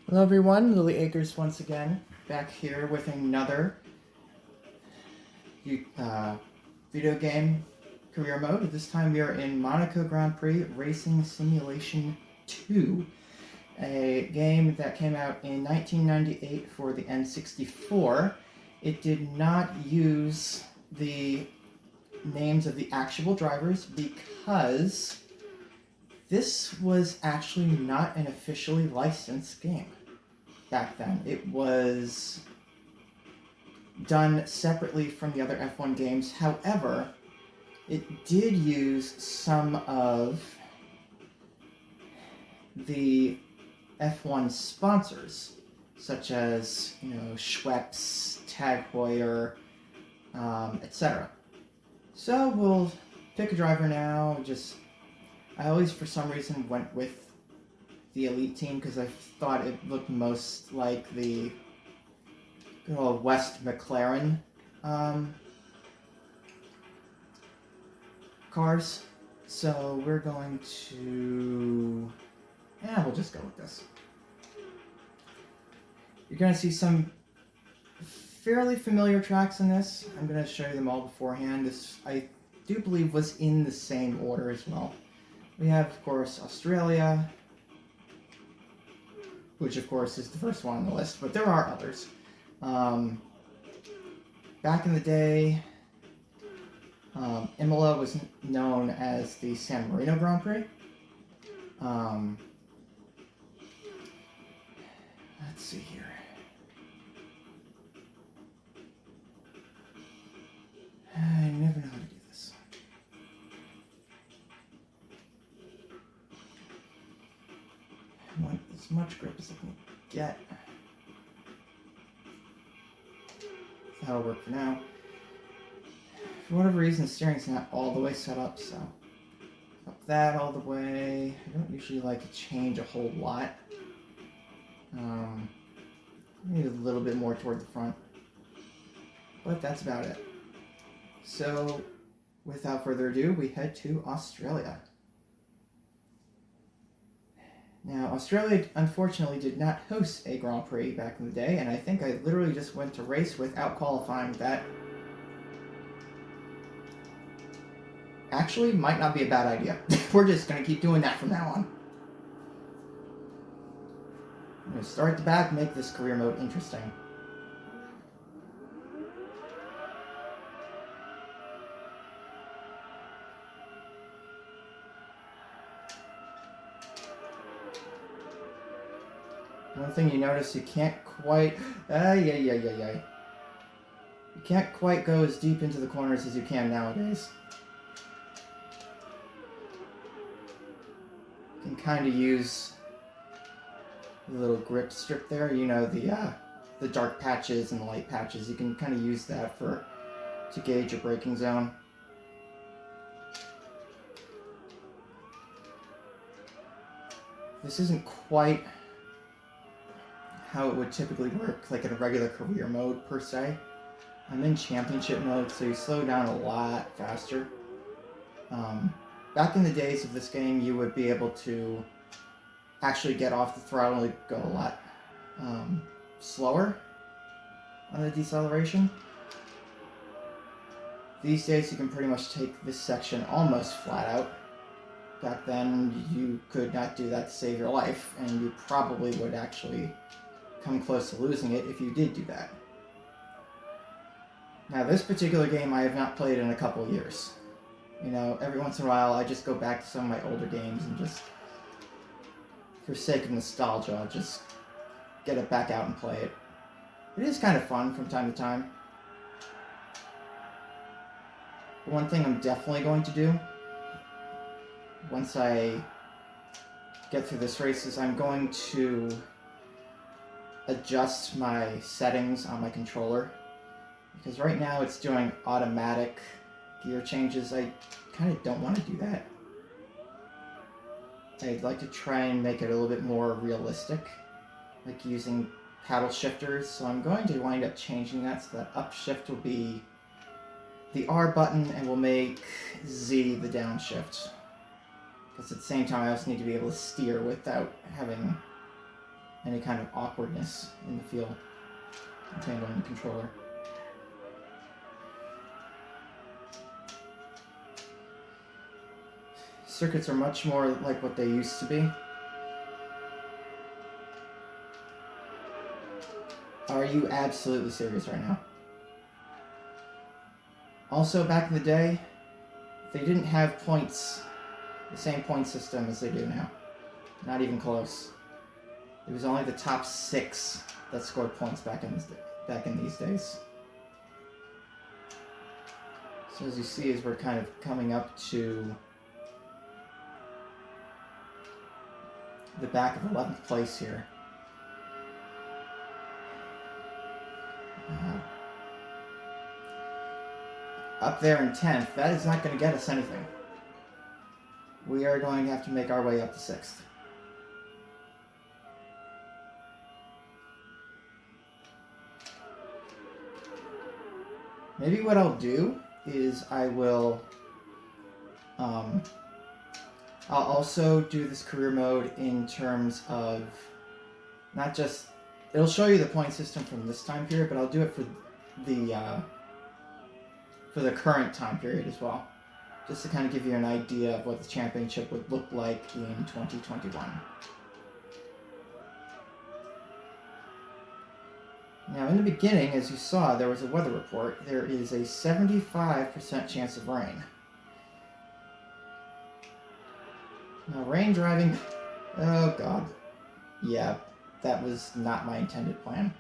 Hello everyone, Lily Acres once again, back here with another video game career mode. This time we are in Monaco Grand Prix Racing Simulation 2, a game that came out in 1998 for the N64. It did not use the names of the actual drivers because this was actually not an officially licensed game back then. It was done separately from the other F1 games. However, it did use some of the F1 sponsors, such as, Schweppes, Tag Heuer, etc. So we'll pick a driver now. I always, for some reason, went with the Elite team because I thought it looked most like the good old West McLaren cars. So we're going to... we'll just go with this. You're going to see some fairly familiar tracks in this. I'm going to show you them all beforehand. This, I do believe, was in the same order as well. We have, of course, Australia, which, of course, is the first one on the list, but there are others. Back in the day, Imola was known as the San Marino Grand Prix. Let's see here. I never know how to do this. I want as much grip as I can get. That'll work for now. For whatever reason, the steering's not all the way set up, so up that all the way. I don't usually like to change a whole lot. Maybe a little bit more toward the front, but that's about it. So, without further ado, we head to Australia. Now, Australia unfortunately did not host a Grand Prix back in the day, and I think I literally just went to race without qualifying. That actually might not be a bad idea. We're just going to keep doing that from now on. I'm going to start at the back, make this career mode interesting. One thing you notice, you can't quite... You can't quite go as deep into the corners as you can nowadays. You can kind of use the little grip strip there, the dark patches and the light patches. You can kind of use that to gauge your braking zone. This isn't quite how it would typically work, like in a regular career mode per se. I'm in championship mode, so you slow down a lot faster. Back in the days of this game, you would be able to actually get off the throttle and go a lot slower on the deceleration. These days, you can pretty much take this section almost flat out. Back then, you could not do that to save your life, and you probably would actually come close to losing it if you did do that. Now, this particular game I have not played in a couple of years. Every once in a while I just go back to some of my older games and just, for sake of nostalgia, I'll just get it back out and play it. It is kind of fun from time to time. But one thing I'm definitely going to do, once I get through this race, is I'm going to adjust my settings on my controller, because right now it's doing automatic gear changes. I kind of don't want to do that. I'd like to try and make it a little bit more realistic, like using paddle shifters, so I'm going to wind up changing that so that upshift will be the R button and we'll make Z the downshift. Because at the same time I also need to be able to steer without having any kind of awkwardness in the feel of handling the controller. Circuits are much more like what they used to be. Are you absolutely serious right now? Also, back in the day, they didn't have points, the same point system as they do now. Not even close. It was only the top 6 that scored points back in these days. So as you see, as we're kind of coming up to the back of 11th place here. Up there in 10th, that is not going to get us anything. We are going to have to make our way up to 6th. Maybe what I'll do is I will I'll also do this career mode in terms of not just, it'll show you the point system from this time period, but I'll do it for the current time period as well, just to kind of give you an idea of what the championship would look like in 2021. Now, in the beginning, as you saw, there was a weather report. There is a 75% chance of rain. Now, rain driving... Oh, God. Yeah, that was not my intended plan.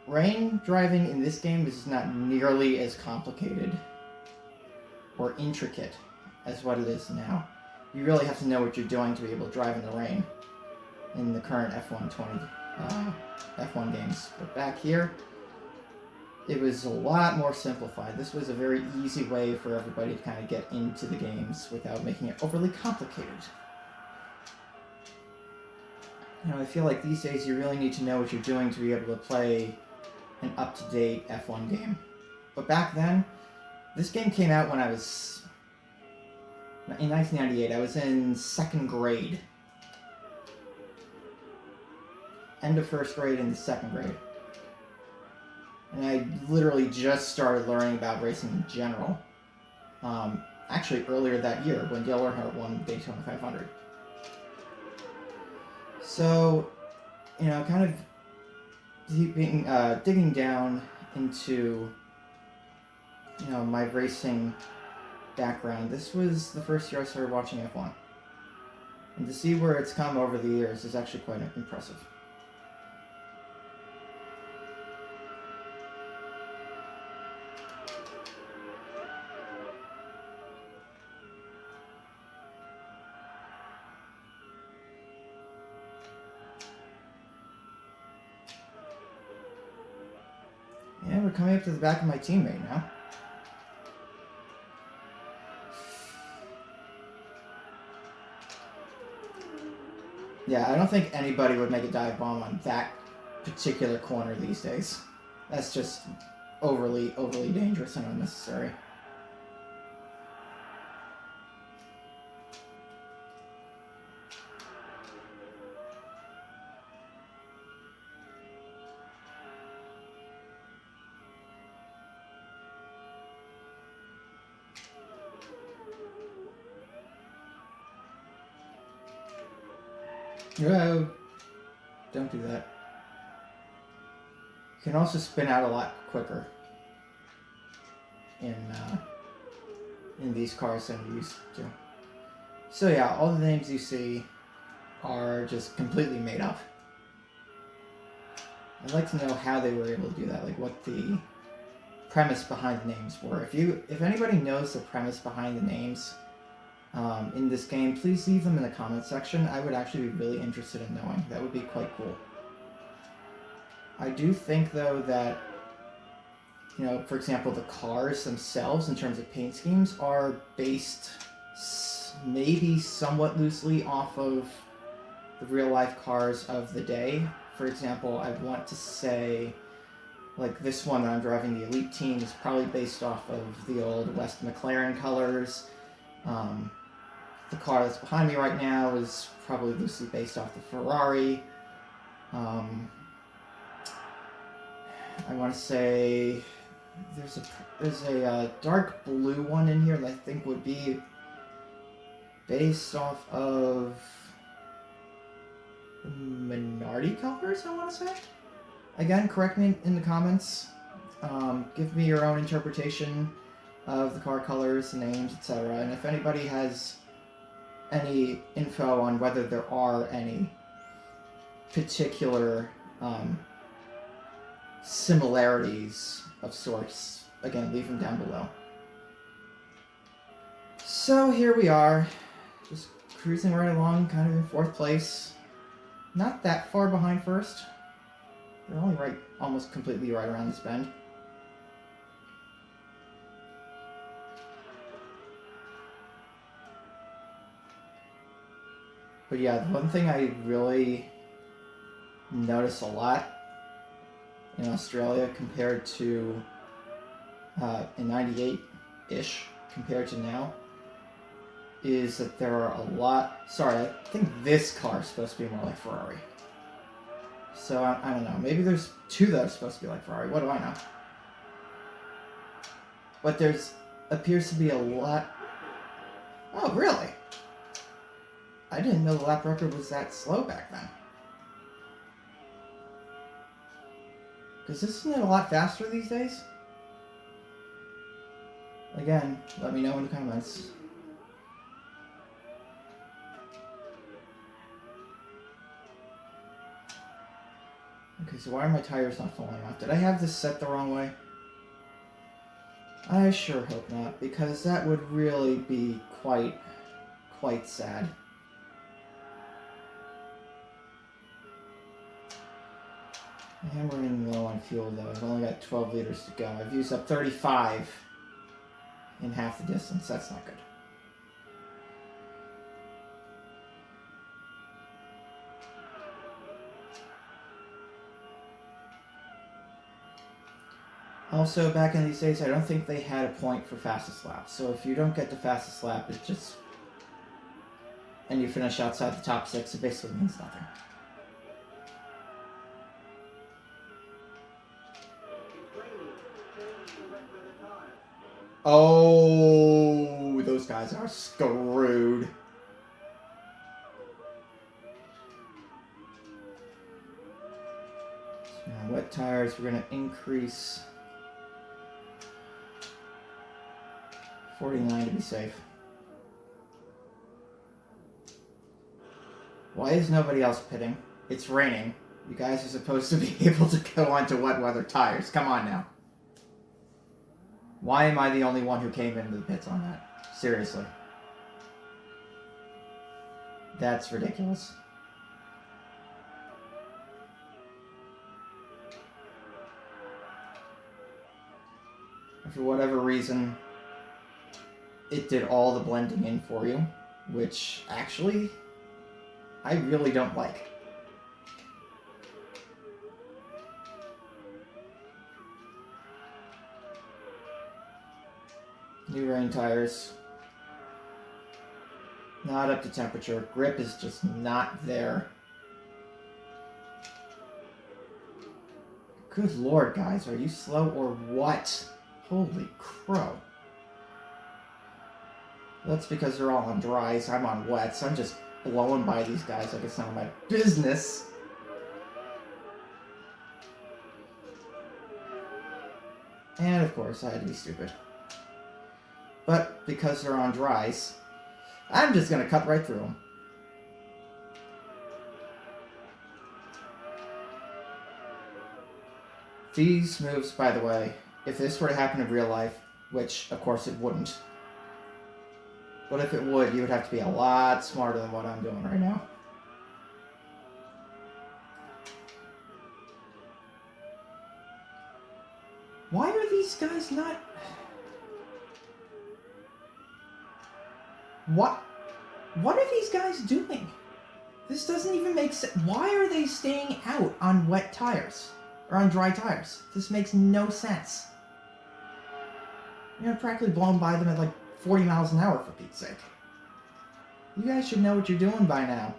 Rain driving in this game is not nearly as complicated or intricate as what it is now. You really have to know what you're doing to be able to drive in the rain in the current F1 games. But back here, it was a lot more simplified. This was a very easy way for everybody to kind of get into the games without making it overly complicated. You know, I feel like these days you really need to know what you're doing to be able to play an up-to-date F1 game. But back then, this game came out when I was... in 1998, I was in 2nd grade. End of 1st grade into 2nd grade. And I literally just started learning about racing in general. Actually, earlier that year, when Dale Earnhardt won Daytona 500. So, you know, kind of digging down into, you know, my racing background. This was the first year I started watching F1. And to see where it's come over the years is actually quite impressive. And we're coming up to the back of my teammate now. Yeah, I don't think anybody would make a dive bomb on that particular corner these days. That's just overly dangerous and unnecessary. No, don't do that. You can also spin out a lot quicker in these cars than you used to. So yeah, all the names you see are just completely made up. I'd like to know how they were able to do that, like what the premise behind the names were. If anybody knows the premise behind the names in this game, please leave them in the comment section. I would actually be really interested in knowing. That would be quite cool. I do think, though, that, you know, for example, the cars themselves, in terms of paint schemes, are based maybe somewhat loosely off of the real-life cars of the day. For example, I want to say, like, this one that I'm driving, the Elite Team, is probably based off of the old West McLaren colors. The car that's behind me right now is probably loosely based off the Ferrari I want to say there's a dark blue one in here that I think would be based off of Minardi colors, I want to say. Again, correct me in the comments. Give me your own interpretation of the car colors, names, etc. And if anybody has any info on whether there are any particular similarities of sorts, again, leave them down below. So here we are, just cruising right along, kind of in 4th place. Not that far behind first. They're only almost completely right around this bend. But yeah, the one thing I really notice a lot in Australia compared to in 98-ish compared to now is that there are a lot... Sorry, I think this car is supposed to be more like Ferrari. So I don't know. Maybe there's 2 that are supposed to be like Ferrari. What do I know? But there's appears to be a lot... Oh, really? I didn't know the lap record was that slow back then. Because isn't it a lot faster these days? Again, let me know in the comments. Okay, so why are my tires not falling off? Did I have this set the wrong way? I sure hope not, because that would really be quite sad. I am running low on fuel though. I've only got 12 liters to go. I've used up 35 in half the distance. That's not good. Also, back in these days, I don't think they had a point for fastest lap. So if you don't get the fastest lap, it just... and you finish outside the top 6, it basically means nothing. Oh, those guys are screwed. So now wet tires, we're going to increase 49 to be safe. Why is nobody else pitting? It's raining. You guys are supposed to be able to go onto wet weather tires. Come on now. Why am I the only one who came into the pits on that? Seriously. That's ridiculous. And for whatever reason, it did all the blending in for you, which actually I really don't like. New rain tires. Not up to temperature. Grip is just not there. Good lord, guys. Are you slow or what? Holy crow. That's because they're all on dries. I'm on wets. I'm just blowing by these guys like it's none of my business. And of course, I had to be stupid. But because they're on dries, I'm just going to cut right through them. These moves, by the way, if this were to happen in real life, which of course it wouldn't, but if it would, you would have to be a lot smarter than what I'm doing right now. Why are these guys not... What are these guys doing? This doesn't even make sense. Why are they staying out on wet tires? Or on dry tires? This makes no sense. You're practically blown by them at like 40 miles an hour, for Pete's sake. You guys should know what you're doing by now.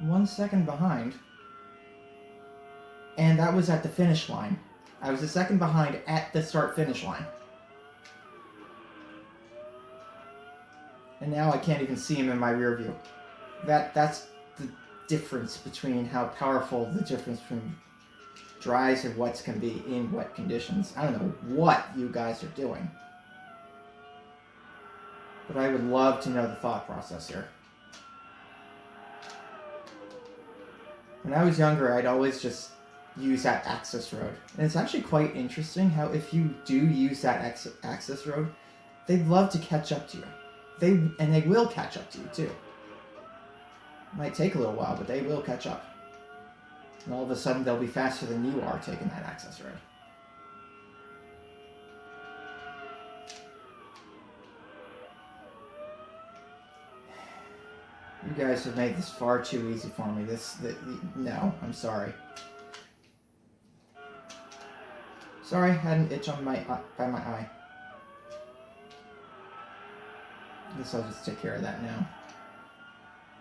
1 second behind. And that was at the finish line. I was a second behind at the start-finish line. And now I can't even see him in my rear view. That's the difference between how powerful the difference between dries and wets can be in wet conditions. I don't know what you guys are doing. But I would love to know the thought process here. When I was younger, I'd always just use that access road. And it's actually quite interesting how if you do use that access road, they'd love to catch up to you. They will catch up to you too. It might take a little while, but they will catch up. And all of a sudden they'll be faster than you are taking that access road. You guys have made this far too easy for me. No, I'm sorry. Sorry, I had an itch on by my eye. I guess I'll just take care of that now.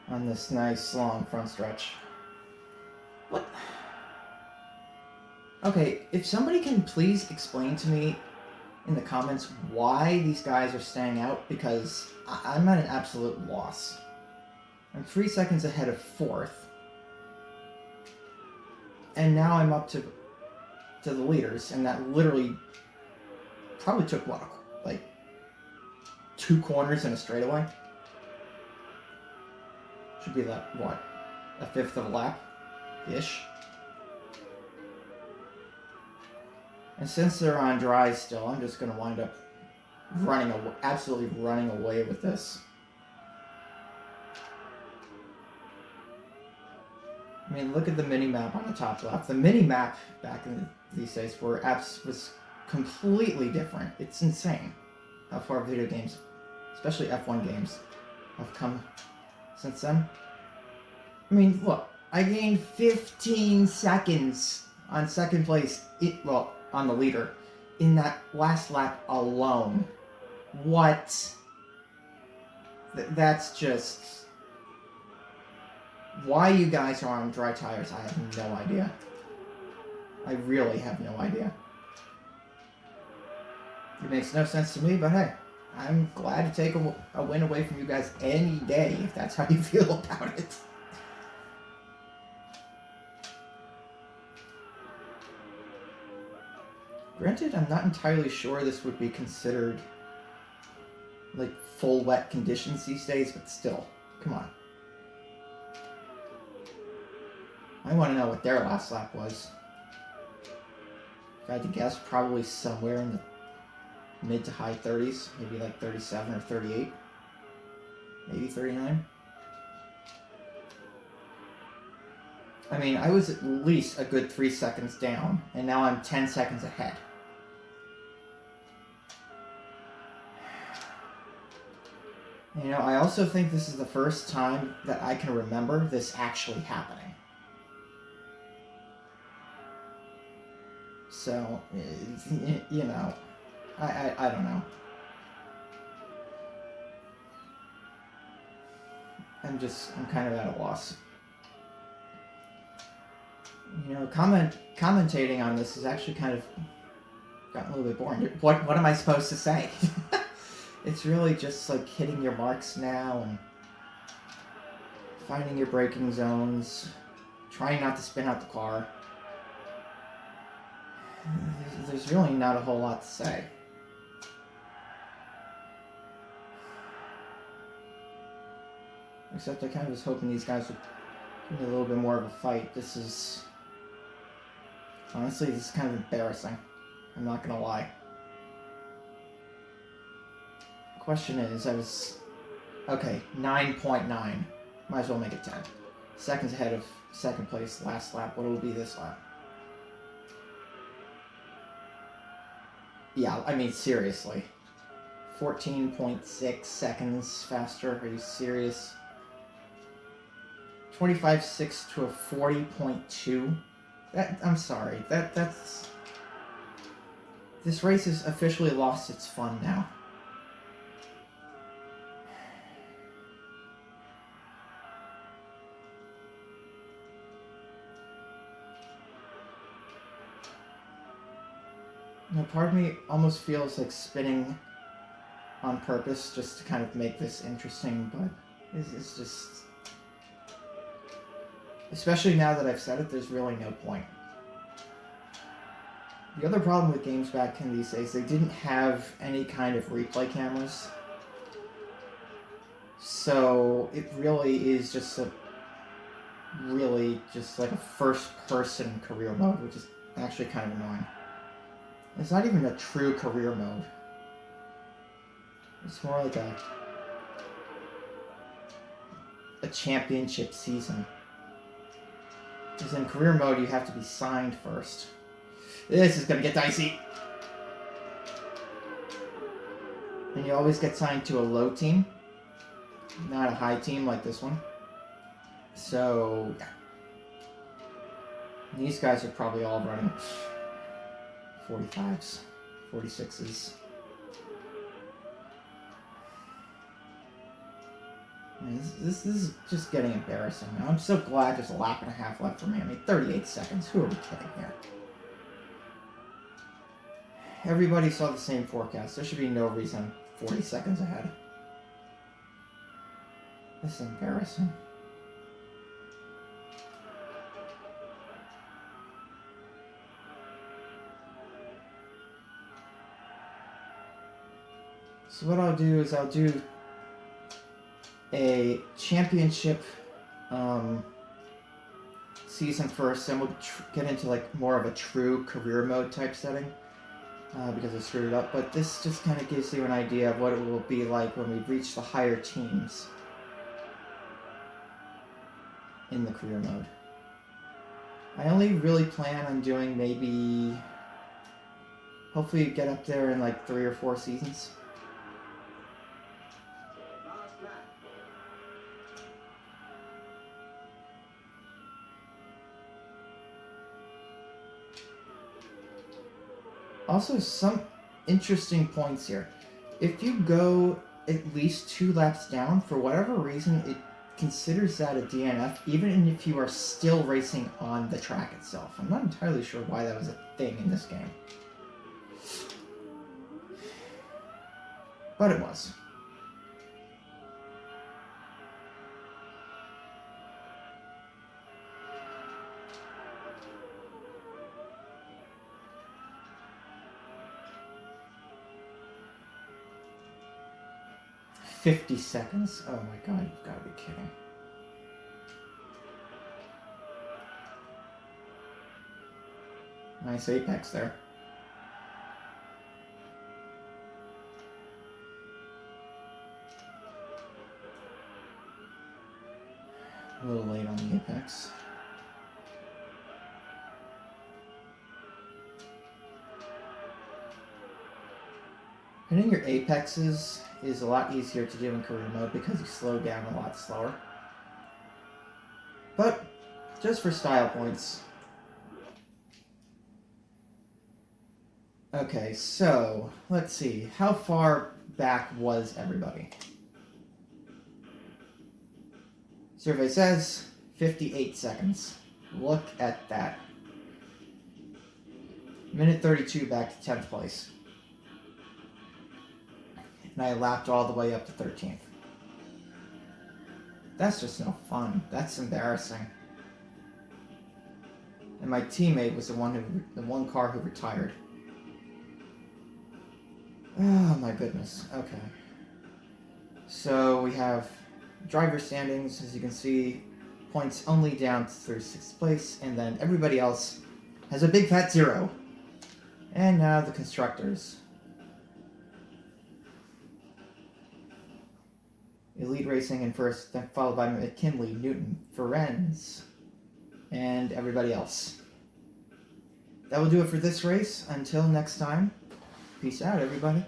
On this nice long front stretch. What? Okay, if somebody can please explain to me in the comments why these guys are staying out, because I'm at an absolute loss. I'm 3 seconds ahead of fourth. And now I'm up to the leaders, and that literally probably took, what, like 2 corners and a straightaway? Should be like, what, a fifth of a lap-ish? And since they're on dry still, I'm just going to wind up absolutely running away with this. I mean, look at the mini-map on the top left. The mini-map back in these days was completely different. It's insane how far video games, especially F1 games, have come since then. I mean, look, I gained 15 seconds on second place, on the leader, in that last lap alone. What? That's just... Why you guys are on dry tires, I have no idea. I really have no idea. It makes no sense to me, but hey, I'm glad to take a win away from you guys any day, if that's how you feel about it. Granted, I'm not entirely sure this would be considered like full wet conditions these days, but still, come on. I want to know what their last lap was. If I had to guess, probably somewhere in the mid to high 30s, maybe like 37 or 38, maybe 39. I mean, I was at least a good 3 seconds down, and now I'm 10 seconds ahead. You know, I also think this is the first time that I can remember this actually happening. So, you know, I don't know. I'm kind of at a loss. You know, commentating on this has actually kind of gotten a little bit boring. What am I supposed to say? It's really just like hitting your marks now and finding your braking zones, trying not to spin out the car. There's really not a whole lot to say. Except I kind of was hoping these guys would give me a little bit more of a fight. Honestly, this is kind of embarrassing. I'm not gonna lie. Question is, okay, 9.9. Might as well make it 10. Seconds ahead of second place last lap. What will be this lap? Yeah, I mean, seriously. 14.6 seconds faster. Are you serious? 25.6 to a 40.2. I'm sorry. That's... This race has officially lost its fun now. Now, part of me almost feels like spinning on purpose just to kind of make this interesting, but it's just... Especially now that I've said it, there's really no point. The other problem with games back in these days, they didn't have any kind of replay cameras. So it really is just like a first-person career mode, which is actually kind of annoying. It's not even a true career mode. It's more like a championship season. Because in career mode, you have to be signed first. This is gonna get dicey. And you always get signed to a low team, not a high team like this one. So, yeah. These guys are probably all running 45s, 46s. This is just getting embarrassing. I'm so glad there's a lap and a half left for me. I mean, 38 seconds. Who are we kidding here? Everybody saw the same forecast. There should be no reason I'm 40 seconds ahead. This is embarrassing. So what I'll do is I'll do a championship season first, then we'll get into like more of a true career mode type setting because I screwed it up. But this just kind of gives you an idea of what it will be like when we reach the higher teams in the career mode. I only really plan on doing maybe, hopefully get up there in like 3 or 4 seasons. Also, some interesting points here. If you go at least 2 laps down, for whatever reason, it considers that a DNF, even if you are still racing on the track itself. I'm not entirely sure why that was a thing in this game. But it was. "50 seconds? Oh my god, you've got to be kidding. Nice apex there. A little late on the apex. Hitting your apexes is a lot easier to do in career mode because you slow down a lot slower. But, just for style points. Okay, so, let's see. How far back was everybody? Survey says 58 seconds. Look at that. Minute 32 back to 10th place. And I lapped all the way up to 13th. That's just no fun. That's embarrassing. And my teammate was the one car who retired. Oh my goodness. Okay. So we have driver standings, as you can see, points only down through 6th place, and then everybody else has a big fat 0. And now the constructors. Elite Racing in first, then followed by McKinley, Newton, Ferenz, and everybody else. That will do it for this race. Until next time, peace out, everybody.